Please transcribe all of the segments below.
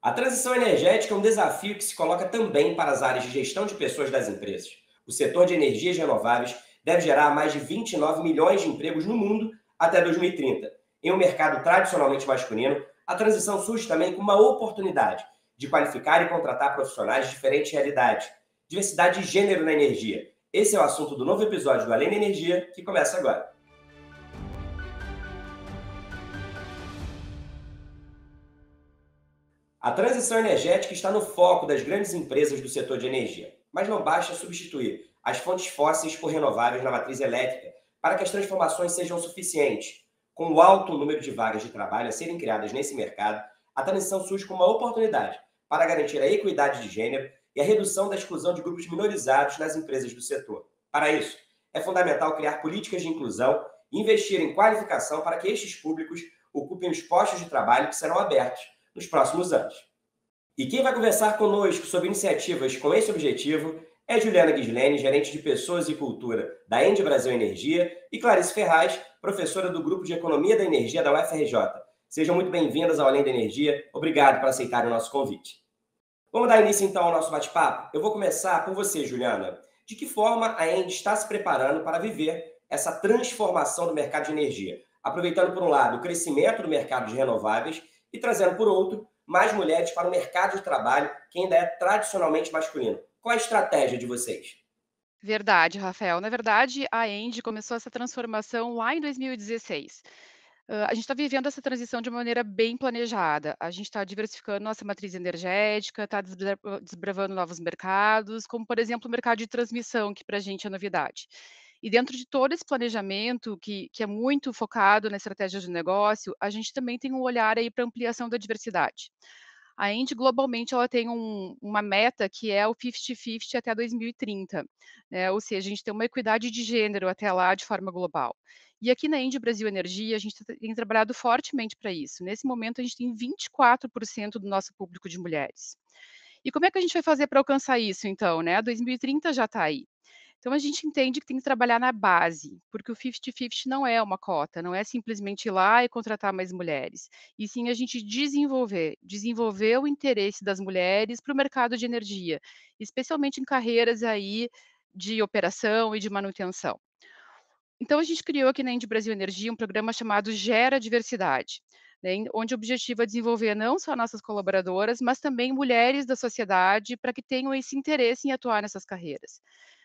A transição energética é um desafio que se coloca também para as áreas de gestão de pessoas das empresas. O setor de energias renováveis deve gerar mais de 29 milhões de empregos no mundo até 2030. Em um mercado tradicionalmente masculino, a transição surge também com uma oportunidade de qualificar e contratar profissionais de diferentes realidades. Diversidade de gênero na energia. Esse é o assunto do novo episódio do Além da Energia, que começa agora. A transição energética está no foco das grandes empresas do setor de energia, mas não basta substituir as fontes fósseis por renováveis na matriz elétrica para que as transformações sejam suficientes. Com o alto número de vagas de trabalho a serem criadas nesse mercado, a transição surge como uma oportunidade para garantir a equidade de gênero e a redução da exclusão de grupos minorizados nas empresas do setor. Para isso, é fundamental criar políticas de inclusão e investir em qualificação para que estes públicos ocupem os postos de trabalho que serão abertos nos próximos anos. E quem vai conversar conosco sobre iniciativas com esse objetivo é Juliana Ghislene, gerente de Pessoas e Cultura da ENGIE Brasil Energia, e Clarice Ferraz, professora do Grupo de Economia da Energia da UFRJ. Sejam muito bem-vindas ao Além da Energia. Obrigado por aceitarem o nosso convite. Vamos dar início, então, ao nosso bate-papo? Eu vou começar por você, Juliana. De que forma a ENGIE está se preparando para viver essa transformação do mercado de energia? Aproveitando, por um lado, o crescimento do mercado de renováveis e trazendo, por outro, mais mulheres para o mercado de trabalho, que ainda é tradicionalmente masculino. Qual a estratégia de vocês? Verdade, Rafael. Na verdade, a ENGIE começou essa transformação lá em 2016. A gente está vivendo essa transição de uma maneira bem planejada. A gente está diversificando nossa matriz energética, está desbravando novos mercados, como, por exemplo, o mercado de transmissão, que para a gente é novidade. E dentro de todo esse planejamento, que é muito focado na estratégia de negócio, a gente também tem um olhar aí para ampliação da diversidade. A Engie globalmente ela tem uma meta que é o 50-50 até 2030, né, ou seja, a gente tem uma equidade de gênero até lá de forma global. E aqui na Engie Brasil Energia, a gente tem trabalhado fortemente para isso. Nesse momento, a gente tem 24% do nosso público de mulheres. E como é que a gente vai fazer para alcançar isso então, né? 2030 já está aí. Então a gente entende que tem que trabalhar na base, porque o 50-50 não é uma cota, não é simplesmente ir lá e contratar mais mulheres, e sim a gente desenvolver o interesse das mulheres para o mercado de energia, especialmente em carreiras aí de operação e de manutenção. Então a gente criou aqui na Indi Brasil Energia um programa chamado Gera Diversidade, né, onde o objetivo é desenvolver não só nossas colaboradoras, mas também mulheres da sociedade para que tenham esse interesse em atuar nessas carreiras.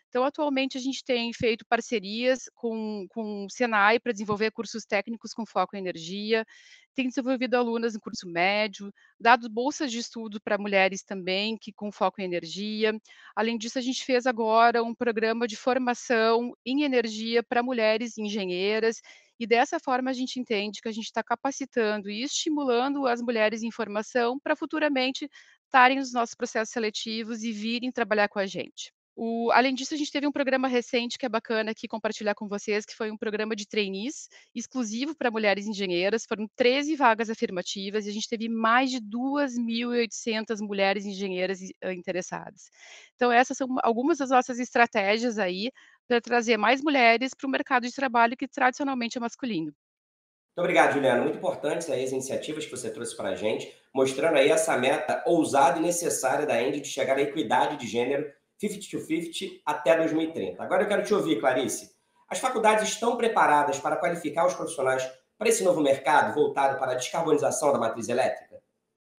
Então, atualmente, a gente tem feito parcerias com o Senai para desenvolver cursos técnicos com foco em energia, tem desenvolvido alunas no curso médio, dado bolsas de estudo para mulheres também, que com foco em energia. Além disso, a gente fez agora um programa de formação em energia para mulheres engenheiras, e dessa forma a gente entende que a gente está capacitando e estimulando as mulheres em formação para futuramente estarem nos nossos processos seletivos e virem trabalhar com a gente. Além disso, a gente teve um programa recente que é bacana aqui compartilhar com vocês, que foi um programa de trainees exclusivo para mulheres engenheiras. Foram 13 vagas afirmativas e a gente teve mais de 2.800 mulheres engenheiras interessadas. Então, essas são algumas das nossas estratégias aí para trazer mais mulheres para o mercado de trabalho que tradicionalmente é masculino. Muito obrigado, Juliana. Muito importantes aí as iniciativas que você trouxe para a gente, mostrando aí essa meta ousada e necessária da ENGIE de chegar à equidade de gênero 50-50 até 2030. Agora eu quero te ouvir, Clarice. As faculdades estão preparadas para qualificar os profissionais para esse novo mercado voltado para a descarbonização da matriz elétrica?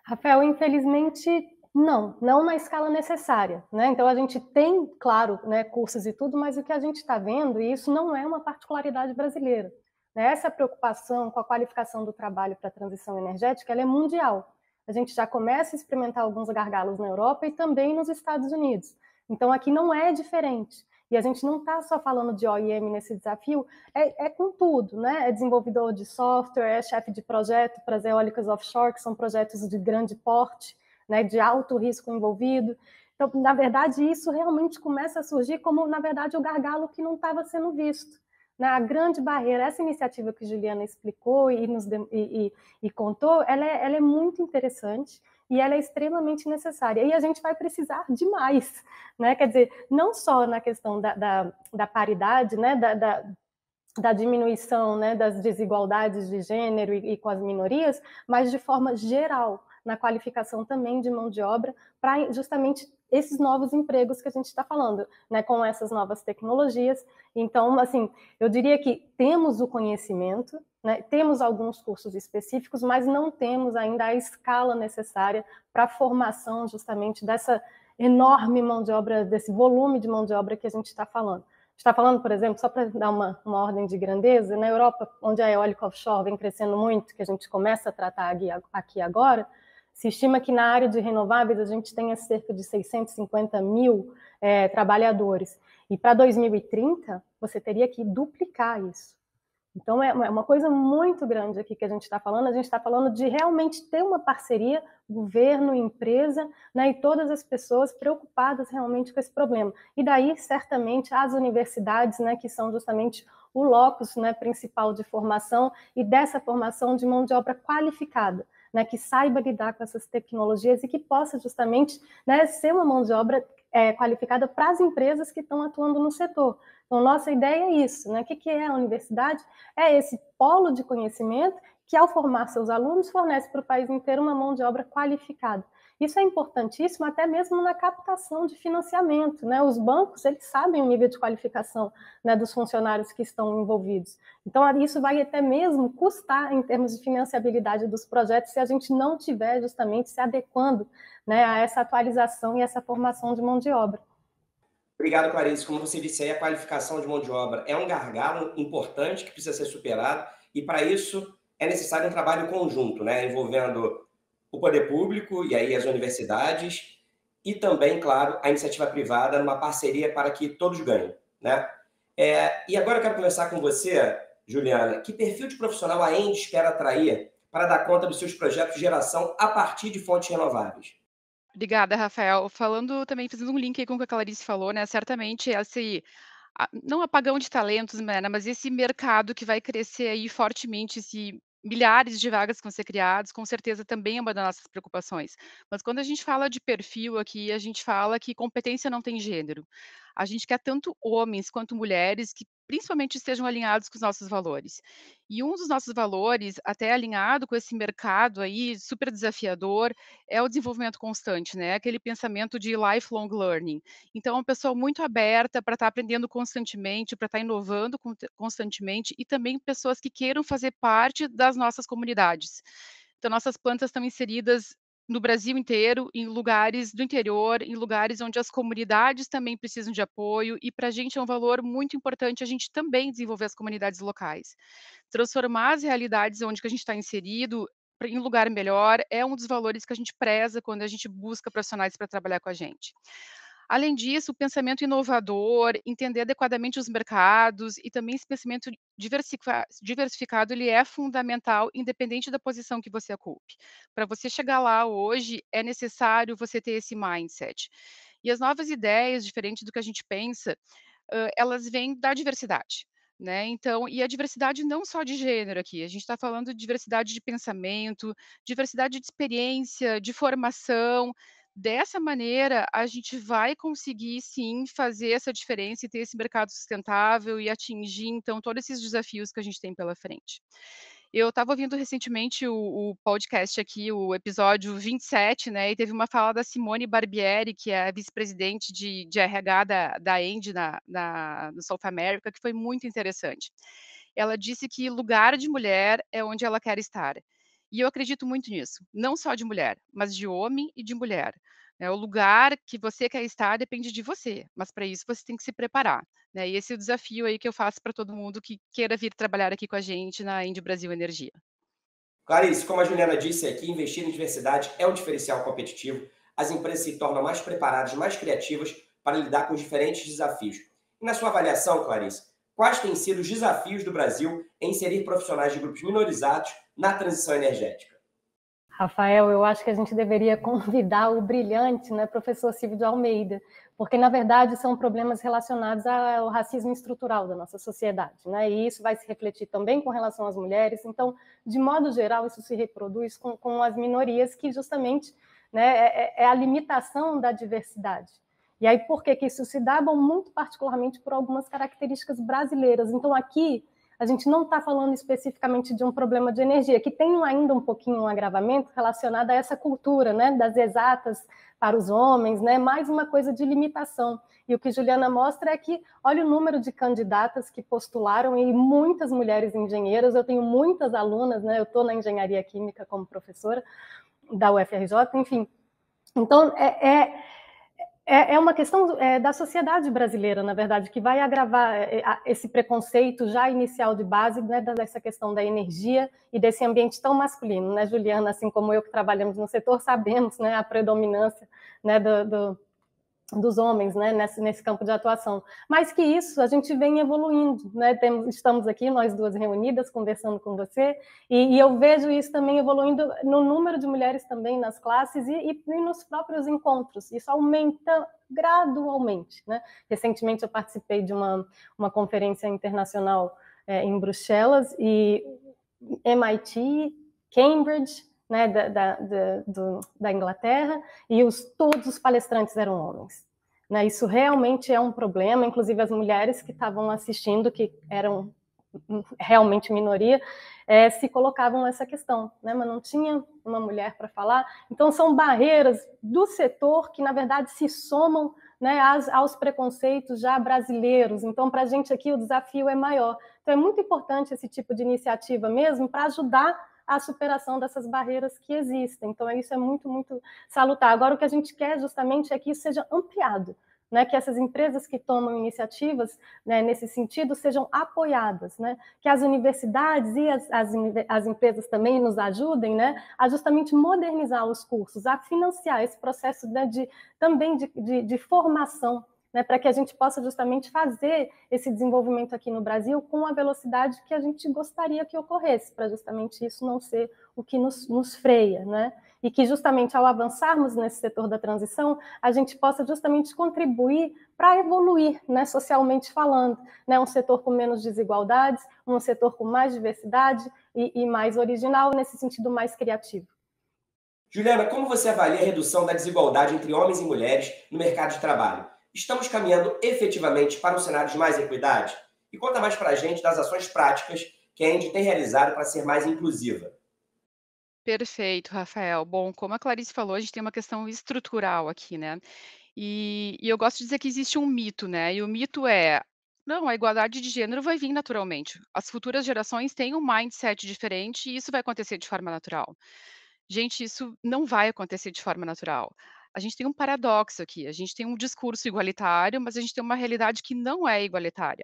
Rafael, infelizmente, não na escala necessária, né? Então a gente tem, claro, né, cursos e tudo, mas o que a gente está vendo, e isso não é uma particularidade brasileira, né? Essa preocupação com a qualificação do trabalho para a transição energética, ela é mundial. A gente já começa a experimentar alguns gargalos na Europa e também nos Estados Unidos. Então aqui não é diferente. E a gente não está só falando de OIM nesse desafio, é com tudo, né? É desenvolvedor de software, é chefe de projeto para as eólicas offshore, que são projetos de grande porte, né, de alto risco envolvido. Então, na verdade, isso realmente começa a surgir como, na verdade, o gargalo que não estava sendo visto. Né? A grande barreira, essa iniciativa que Juliana explicou e contou, ela é muito interessante e ela é extremamente necessária. E a gente vai precisar de mais, né? Quer dizer, não só na questão da paridade, né? Da diminuição, né, das desigualdades de gênero e com as minorias, mas de forma geral, na qualificação também de mão de obra para justamente esses novos empregos que a gente está falando, né, com essas novas tecnologias. Então, assim, eu diria que temos o conhecimento, né, temos alguns cursos específicos, mas não temos ainda a escala necessária para a formação justamente dessa enorme mão de obra, desse volume de mão de obra que a gente está falando. Está falando, por exemplo, só para dar uma ordem de grandeza, na Europa, onde a eólica offshore vem crescendo muito, que a gente começa a tratar aqui agora, se estima que na área de renováveis a gente tenha cerca de 650 mil trabalhadores. E para 2030, você teria que duplicar isso. Então, é uma coisa muito grande aqui que a gente está falando. A gente está falando de realmente ter uma parceria, governo, empresa, né, e todas as pessoas preocupadas realmente com esse problema. E daí, certamente, as universidades, né, que são justamente o locus, né, principal de formação e dessa formação de mão de obra qualificada, né, que saiba lidar com essas tecnologias e que possa justamente, né, ser uma mão de obra qualificada para as empresas que estão atuando no setor. Então, nossa ideia é isso, né? O que é a universidade? É esse polo de conhecimento que, ao formar seus alunos, fornece para o país inteiro uma mão de obra qualificada. Isso é importantíssimo até mesmo na captação de financiamento, né? Os bancos, eles sabem o nível de qualificação, né, dos funcionários que estão envolvidos. Então, isso vai até mesmo custar em termos de financiabilidade dos projetos se a gente não tiver justamente se adequando, né, a essa atualização e essa formação de mão de obra. Obrigado, Clarice. Como você disse aí, a qualificação de mão de obra é um gargalo importante que precisa ser superado, e para isso é necessário um trabalho conjunto, né, envolvendo o poder público e aí as universidades e também, claro, a iniciativa privada numa parceria para que todos ganhem, né? E agora eu quero conversar com você, Juliana. Que perfil de profissional a ENDE espera atrair para dar conta dos seus projetos de geração a partir de fontes renováveis? Obrigada, Rafael. Falando também, fazendo um link aí com o que a Clarice falou, né, certamente não apagão de talentos, né, mas esse mercado que vai crescer aí fortemente, esse milhares de vagas que vão ser criadas, com certeza também é uma das nossas preocupações. Mas quando a gente fala de perfil aqui, a gente fala que competência não tem gênero. A gente quer tanto homens quanto mulheres que principalmente estejam alinhados com os nossos valores. E um dos nossos valores, até alinhado com esse mercado aí super desafiador, é o desenvolvimento constante, né? Aquele pensamento de lifelong learning. Então, é uma pessoa muito aberta para estar aprendendo constantemente, para estar inovando constantemente, e também pessoas que queiram fazer parte das nossas comunidades. Então, nossas plantas estão inseridas no Brasil inteiro, em lugares do interior, em lugares onde as comunidades também precisam de apoio, e para a gente é um valor muito importante a gente também desenvolver as comunidades locais. Transformar as realidades onde que a gente está inserido em um lugar melhor é um dos valores que a gente preza quando a gente busca profissionais para trabalhar com a gente. Além disso, o pensamento inovador, entender adequadamente os mercados e também esse pensamento diversificado, ele é fundamental, independente da posição que você ocupe. Para você chegar lá hoje, é necessário você ter esse mindset. E as novas ideias, diferente do que a gente pensa, elas vêm da diversidade. Né? Então, e a diversidade não só de gênero aqui, a gente está falando de diversidade de pensamento, diversidade de experiência, de formação. Dessa maneira, a gente vai conseguir sim fazer essa diferença e ter esse mercado sustentável e atingir, então, todos esses desafios que a gente tem pela frente. Eu estava ouvindo recentemente o podcast aqui, o episódio 27, né, e teve uma fala da Simone Barbieri, que é a vice-presidente de RH da ENDE no South America, que foi muito interessante. Ela disse que lugar de mulher é onde ela quer estar. E eu acredito muito nisso, não só de mulher, mas de homem e de mulher. Né, o lugar que você quer estar depende de você, mas para isso você tem que se preparar. Né, e esse é o desafio aí que eu faço para todo mundo que queira vir trabalhar aqui com a gente na Ende Brasil Energia. Clarice, como a Juliana disse aqui, investir em diversidade é um diferencial competitivo. As empresas se tornam mais preparadas, mais criativas para lidar com os diferentes desafios. E na sua avaliação, Clarice, quais têm sido os desafios do Brasil em inserir profissionais de grupos minorizados na transição energética? Rafael, eu acho que a gente deveria convidar o brilhante, né, professor Silvio de Almeida, porque, na verdade, são problemas relacionados ao racismo estrutural da nossa sociedade, né, e isso vai se refletir também com relação às mulheres. Então, de modo geral, isso se reproduz com as minorias, que justamente, né, é a limitação da diversidade. E aí, por que isso se dá? Bom, muito particularmente por algumas características brasileiras. Então, aqui, a gente não está falando especificamente de um problema de energia, que tem ainda um pouquinho um agravamento relacionado a essa cultura, né, das exatas para os homens, né, mais uma coisa de limitação. E o que Juliana mostra é que, olha o número de candidatas que postularam e muitas mulheres engenheiras, eu tenho muitas alunas, né, eu estou na engenharia química como professora da UFRJ, enfim. Então, é uma questão da sociedade brasileira, na verdade, que vai agravar esse preconceito já inicial de base, né, dessa questão da energia e desse ambiente tão masculino, né, Juliana? Assim como eu que trabalhamos no setor, sabemos, né, a predominância, né, dos homens, né, nesse campo de atuação. Mas que isso a gente vem evoluindo, né? Estamos aqui, nós duas reunidas, conversando com você, e eu vejo isso também evoluindo no número de mulheres também nas classes e nos próprios encontros. Isso aumenta gradualmente, né? Recentemente eu participei de uma conferência internacional em Bruxelas, e MIT, Cambridge, né, da Inglaterra, e todos os palestrantes eram homens. Né, isso realmente é um problema, inclusive as mulheres que estavam assistindo, que eram realmente minoria, se colocavam essa questão, né, mas não tinha uma mulher para falar. Então são barreiras do setor que, na verdade, se somam, né, aos preconceitos já brasileiros. Então, para a gente aqui, o desafio é maior. Então, é muito importante esse tipo de iniciativa mesmo para ajudar a superação dessas barreiras que existem. Então, isso é muito, muito salutar. Agora, o que a gente quer justamente é que isso seja ampliado, né, que essas empresas que tomam iniciativas, né, nesse sentido sejam apoiadas, né, que as universidades e as empresas também nos ajudem, né, a justamente modernizar os cursos, a financiar esse processo, né, também de formação, né, para que a gente possa justamente fazer esse desenvolvimento aqui no Brasil com a velocidade que a gente gostaria que ocorresse, para justamente isso não ser o que nos freia, né? E que justamente ao avançarmos nesse setor da transição, a gente possa justamente contribuir para evoluir, né, socialmente falando, né, um setor com menos desigualdades, um setor com mais diversidade e mais original, nesse sentido mais criativo. Juliana, como você avalia a redução da desigualdade entre homens e mulheres no mercado de trabalho? Estamos caminhando efetivamente para um cenário de mais equidade? E conta mais para a gente das ações práticas que a Engie tem realizado para ser mais inclusiva. Perfeito, Rafael. Bom, como a Clarice falou, a gente tem uma questão estrutural aqui, né? E eu gosto de dizer que existe um mito, né? E o mito é: não, a igualdade de gênero vai vir naturalmente. As futuras gerações têm um mindset diferente e isso vai acontecer de forma natural. Gente, isso não vai acontecer de forma natural. A gente tem um paradoxo aqui. A gente tem um discurso igualitário, mas a gente tem uma realidade que não é igualitária.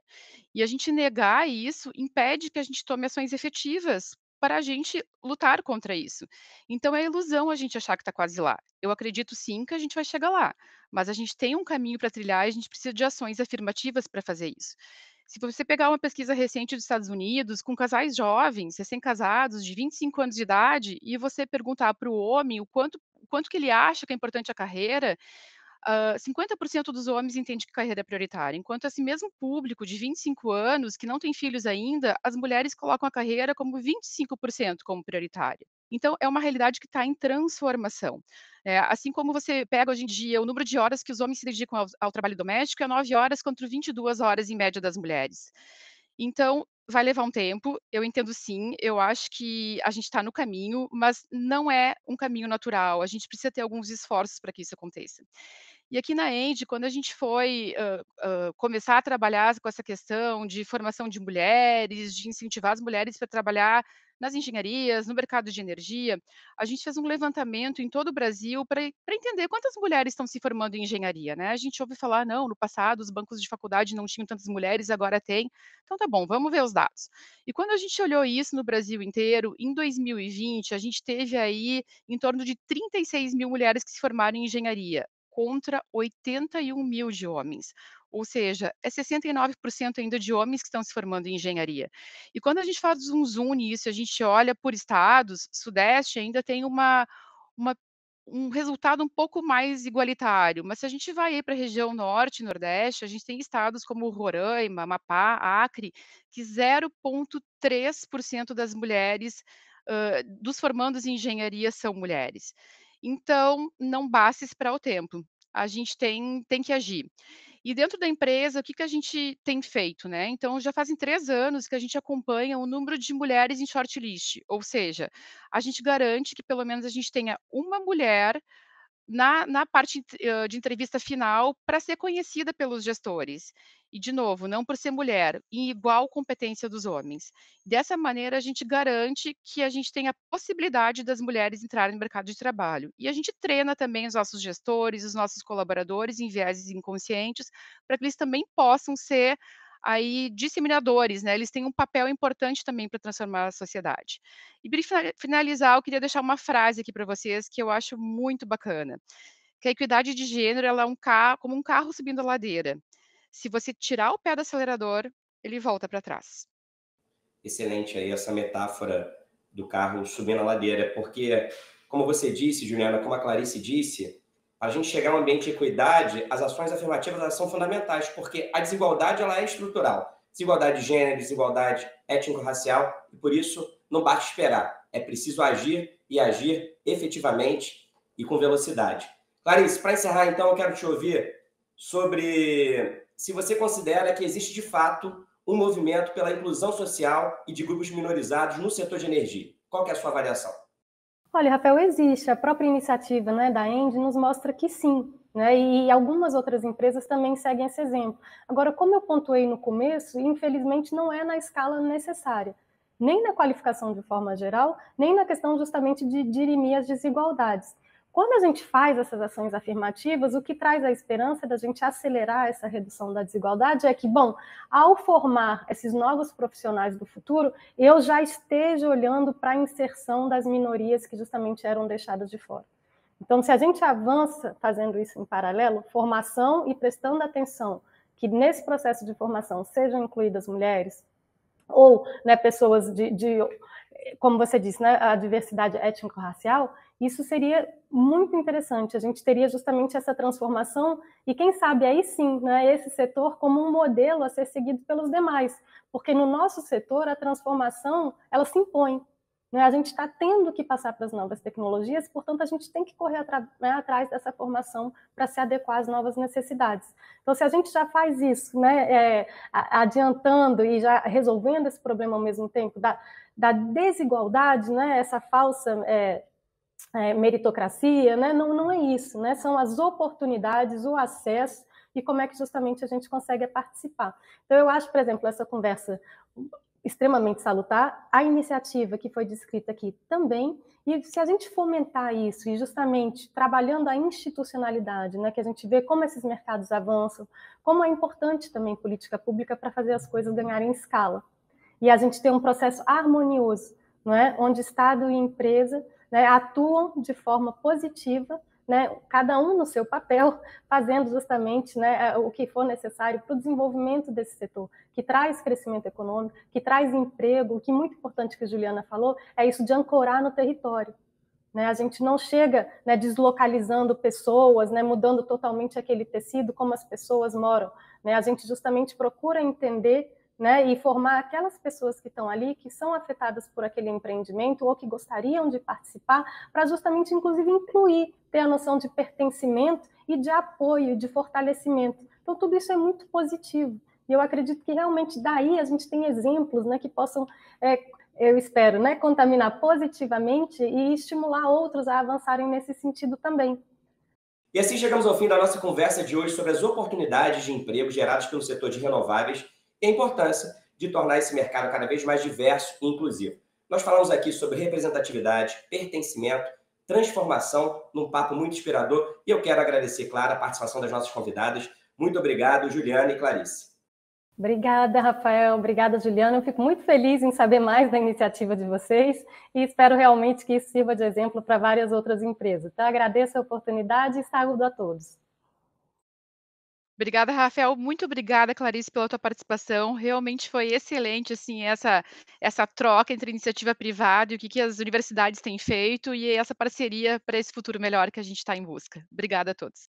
E a gente negar isso impede que a gente tome ações efetivas para a gente lutar contra isso. Então é ilusão a gente achar que está quase lá. Eu acredito sim que a gente vai chegar lá, mas a gente tem um caminho para trilhar e a gente precisa de ações afirmativas para fazer isso. Se você pegar uma pesquisa recente dos Estados Unidos, com casais jovens, recém-casados, de 25 anos de idade, e você perguntar para o homem o quanto que ele acha que é importante a carreira, 50% dos homens entende que carreira é prioritária, enquanto esse mesmo público de 25 anos, que não tem filhos ainda, as mulheres colocam a carreira como 25% como prioritária. Então, é uma realidade que está em transformação. Assim como você pega hoje em dia o número de horas que os homens se dedicam ao trabalho doméstico, é 9 horas contra 22 horas em média das mulheres. Então, vai levar um tempo, eu entendo sim, eu acho que a gente está no caminho, mas não é um caminho natural, a gente precisa ter alguns esforços para que isso aconteça. E aqui na Ende, quando a gente foi, começar a trabalhar com essa questão de formação de mulheres, de incentivar as mulheres para trabalhar nas engenharias, no mercado de energia, a gente fez um levantamento em todo o Brasil para entender quantas mulheres estão se formando em engenharia, né. A gente ouve falar: "Não, no passado os bancos de faculdade não tinham tantas mulheres, agora tem". Então tá bom, vamos ver os dados. E quando a gente olhou isso no Brasil inteiro, em 2020, a gente teve aí em torno de 36.000 mulheres que se formaram em engenharia, contra 81.000 de homens. Ou seja, é 69% ainda de homens que estão se formando em engenharia. E quando a gente faz um zoom nisso, a gente olha por estados, Sudeste ainda tem uma um resultado um pouco mais igualitário, mas se a gente vai para a região Norte e Nordeste, a gente tem estados como Roraima, Amapá, Acre, que 0,3% das mulheres, dos formandos em engenharia são mulheres. Então, não basta esperar o tempo, a gente tem que agir. E dentro da empresa, o que que a gente tem feito, né? Então, já fazem 3 anos que a gente acompanha o número de mulheres em shortlist, ou seja, a gente garante que pelo menos a gente tenha uma mulher na parte de entrevista final para ser conhecida pelos gestores. E, de novo, não por ser mulher, em igual competência dos homens. Dessa maneira, a gente garante que a gente tenha a possibilidade das mulheres entrarem no mercado de trabalho. E a gente treina também os nossos gestores, os nossos colaboradores em vieses inconscientes, para que eles também possam ser aí disseminadores, né? Eles têm um papel importante também para transformar a sociedade. E para finalizar, eu queria deixar uma frase aqui para vocês que eu acho muito bacana, que a equidade de gênero ela é como um carro subindo a ladeira. Se você tirar o pé do acelerador, ele volta para trás. Excelente aí essa metáfora do carro subindo a ladeira, porque, como você disse, Juliana, como a Clarice disse, para a gente chegar a um ambiente de equidade, as ações afirmativas elas são fundamentais, porque a desigualdade ela é estrutural. Desigualdade de gênero, desigualdade étnico-racial, e por isso não basta esperar. É preciso agir e agir efetivamente e com velocidade. Clarice, para encerrar então, eu quero te ouvir sobre se você considera que existe de fato um movimento pela inclusão social e de grupos minorizados no setor de energia. Qual que é a sua avaliação? Olha, Rafael, existe. A própria iniciativa, né, da ENDE nos mostra que sim, né, e algumas outras empresas também seguem esse exemplo. Agora, como eu pontuei no começo, infelizmente não é na escala necessária, nem na qualificação de forma geral, nem na questão justamente de dirimir as desigualdades. Quando a gente faz essas ações afirmativas, o que traz a esperança da gente acelerar essa redução da desigualdade é que, bom, ao formar esses novos profissionais do futuro, eu já esteja olhando para a inserção das minorias que justamente eram deixadas de fora. Então, se a gente avança fazendo isso em paralelo, formação e prestando atenção que nesse processo de formação sejam incluídas mulheres ou, né, pessoas como você disse, né, a diversidade étnico-racial, isso seria muito interessante. A gente teria justamente essa transformação e, quem sabe, aí sim, né, esse setor como um modelo a ser seguido pelos demais. Porque no nosso setor, a transformação, ela se impõe. Né? A gente está tendo que passar para as novas tecnologias, portanto, a gente tem que correr atrás dessa formação para se adequar às novas necessidades. Então, se a gente já faz isso, né, adiantando e já resolvendo esse problema ao mesmo tempo, da desigualdade, né, essa falsa meritocracia, né, não é isso, né, são as oportunidades, o acesso e como é que justamente a gente consegue participar. Então, eu acho, por exemplo, essa conversa extremamente salutar, a iniciativa que foi descrita aqui também, e se a gente fomentar isso e justamente trabalhando a institucionalidade, né, que a gente vê como esses mercados avançam, como é importante também política pública para fazer as coisas ganharem escala. E a gente tem um processo harmonioso, não é? Onde Estado e empresa, né, atuam de forma positiva, né, cada um no seu papel, fazendo justamente, né, o que for necessário para o desenvolvimento desse setor, que traz crescimento econômico, que traz emprego. O que é muito importante que a Juliana falou é isso de ancorar no território. Né? A gente não chega, né, deslocalizando pessoas, né, mudando totalmente aquele tecido como as pessoas moram. Né? A gente justamente procura entender, né, e formar aquelas pessoas que estão ali, que são afetadas por aquele empreendimento ou que gostariam de participar, para justamente, inclusive, incluir, ter a noção de pertencimento e de apoio, de fortalecimento. Então, tudo isso é muito positivo. E eu acredito que realmente daí a gente tem exemplos, né, que possam, eu espero, né, contaminar positivamente e estimular outros a avançarem nesse sentido também. E assim chegamos ao fim da nossa conversa de hoje sobre as oportunidades de emprego geradas pelo setor de renováveis e a importância de tornar esse mercado cada vez mais diverso e inclusivo. Nós falamos aqui sobre representatividade, pertencimento, transformação, num papo muito inspirador, e eu quero agradecer, claro, a participação das nossas convidadas. Muito obrigado, Juliana e Clarice. Obrigada, Rafael. Obrigada, Juliana. Eu fico muito feliz em saber mais da iniciativa de vocês e espero realmente que isso sirva de exemplo para várias outras empresas. Então, agradeço a oportunidade e saúdo a todos. Obrigada, Rafael. Muito obrigada, Clarice, pela tua participação. Realmente foi excelente, assim, essa troca entre iniciativa privada e o que as universidades têm feito e essa parceria para esse futuro melhor que a gente está em busca. Obrigada a todos.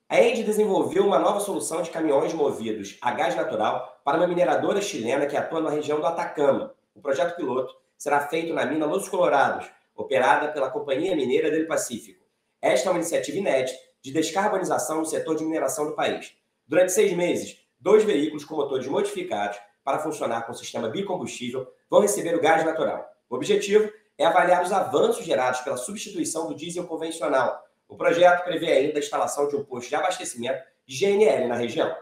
A ENDE desenvolveu uma nova solução de caminhões movidos a gás natural para uma mineradora chilena que atua na região do Atacama. O projeto piloto será feito na mina Los Colorados, operada pela Companhia Mineira do Pacífico. Esta é uma iniciativa inédita de descarbonização no setor de mineração do país. Durante 6 meses, 2 veículos com motores modificados para funcionar com o sistema bicombustível vão receber o gás natural. O objetivo é avaliar os avanços gerados pela substituição do diesel convencional. O projeto prevê ainda a instalação de um posto de abastecimento de GNL na região.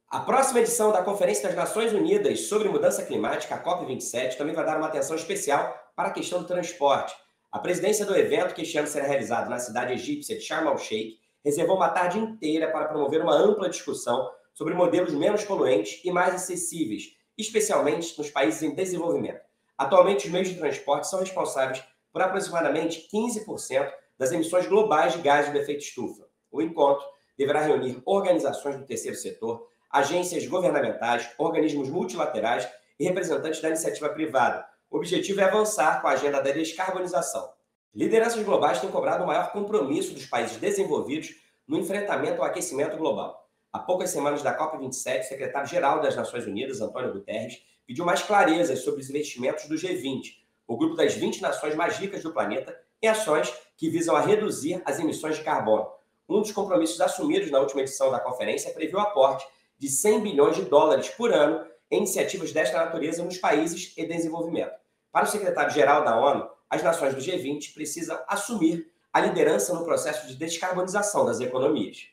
A próxima edição da Conferência das Nações Unidas sobre Mudança Climática, a COP27, também vai dar uma atenção especial para a questão do transporte. A presidência do evento, que este ano será realizado na cidade egípcia de Sharm el-Sheikh, reservou uma tarde inteira para promover uma ampla discussão sobre modelos menos poluentes e mais acessíveis, especialmente nos países em desenvolvimento. Atualmente, os meios de transporte são responsáveis por aproximadamente 15% das emissões globais de gases do efeito estufa. O encontro deverá reunir organizações do terceiro setor, agências governamentais, organismos multilaterais e representantes da iniciativa privada. O objetivo é avançar com a agenda da descarbonização. Lideranças globais têm cobrado o maior compromisso dos países desenvolvidos no enfrentamento ao aquecimento global. Há poucas semanas da COP27, o secretário-geral das Nações Unidas, Antônio Guterres, pediu mais clarezas sobre os investimentos do G20, o grupo das 20 nações mais ricas do planeta, em ações que visam a reduzir as emissões de carbono. Um dos compromissos assumidos na última edição da conferência prevê o aporte de 100 bilhões de dólares por ano em iniciativas desta natureza nos países em desenvolvimento. Para o secretário-geral da ONU, as nações do G20 precisam assumir a liderança no processo de descarbonização das economias.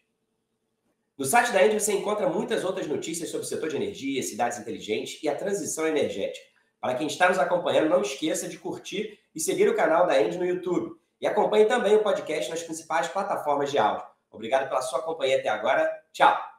No site da ENGIE você encontra muitas outras notícias sobre o setor de energia, cidades inteligentes e a transição energética. Para quem está nos acompanhando, não esqueça de curtir e seguir o canal da ENGIE no YouTube. E acompanhe também o podcast nas principais plataformas de áudio. Obrigado pela sua companhia até agora. Tchau!